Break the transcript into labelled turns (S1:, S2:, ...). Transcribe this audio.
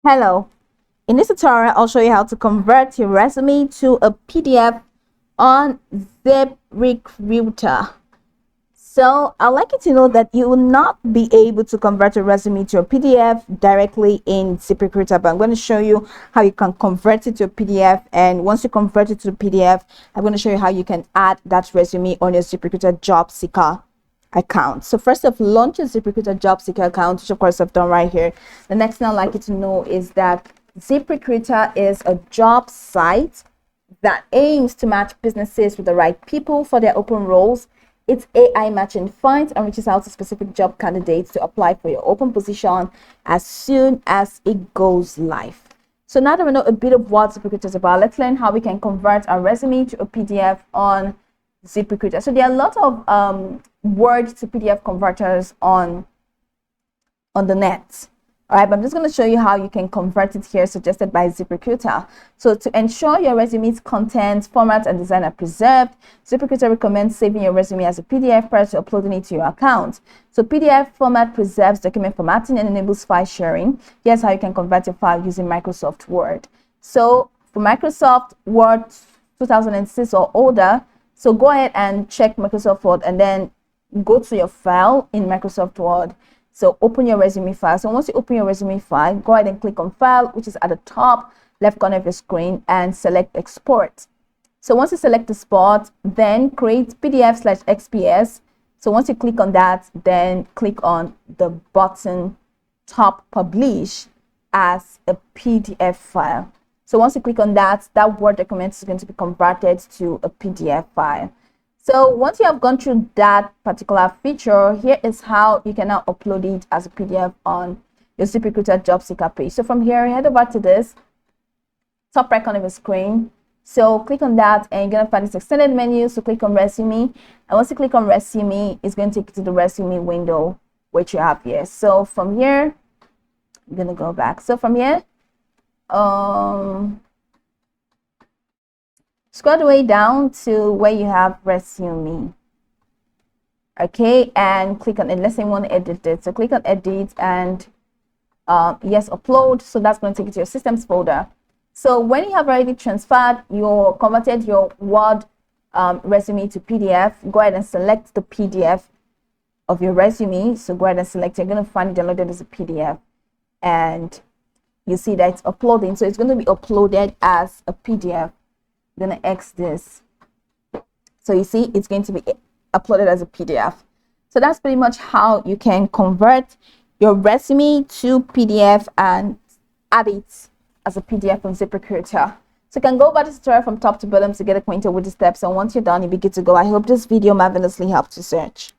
S1: Hello, in this tutorial I'll show you how to convert your resume to a PDF on Ziprecruiter. So I'd like you to know that you will not be able to convert a resume to a PDF directly in Ziprecruiter, but I'm going to show you how you can convert it to a PDF, and once you convert it to a PDF, I'm going to show you how you can add that resume on your Ziprecruiter job seeker account. So first off, launch a Ziprecruiter job seeker account, which of course I've done right here. The next thing I'd like you to know is that Ziprecruiter is a job site that aims to match businesses with the right people for their open roles. It's AI matching finds and reaches out to specific job candidates to apply for your open position as soon as it goes live. So now that we know a bit of what Ziprecruiter is about, let's learn how we can convert our resume to a PDF on Ziprecruiter. So there are a lot of Word to PDF converters on the net. All right, but I'm just going to show you how you can convert it here, suggested by Ziprecruiter. So to ensure your resume's content, format, and design are preserved, Ziprecruiter recommends saving your resume as a PDF prior to uploading it to your account. So PDF format preserves document formatting and enables file sharing. Here's how you can convert your file using Microsoft Word. So for Microsoft Word 2006 or older, so go ahead and check Microsoft Word and then go to your file in Microsoft Word. So open your resume file. So once you open your resume file, go ahead and click on File, which is at the top left corner of your screen, and select Export. So once you select Export, then create PDF/XPS. So once you click on that, then click on the button top Publish as a PDF file. So once you click on that, that Word document is going to be converted to a PDF file. So once you have gone through that particular feature, here is how you can now upload it as a PDF on your Ziprecruiter job seeker page. So from here, head over to this top right corner of the screen. So click on that and you're going to find this extended menu. So click on Resume. And once you click on Resume, it's going to take you to the Resume window, which you have here. So from here, I'm going to go back. So from here, scroll the way down to where you have Resume. Okay, and click on it. Let's say you want to edit it. So click on Edit and yes, Upload. So that's going to take you to your Systems folder. So when you have already converted your Word resume to PDF, go ahead and select the PDF of your resume. So go ahead and select. You're going to find it downloaded as a PDF, and you see that it's uploading. So it's going to be uploaded as a PDF. I'm going to X this. So you see it's going to be uploaded as a PDF. So that's pretty much how you can convert your resume to PDF and add it as a PDF on Ziprecruiter. So you can go over this tutorial from top to bottom to get acquainted with the steps, and once you're done, you'll be good to go. I hope this video marvelously helped you search.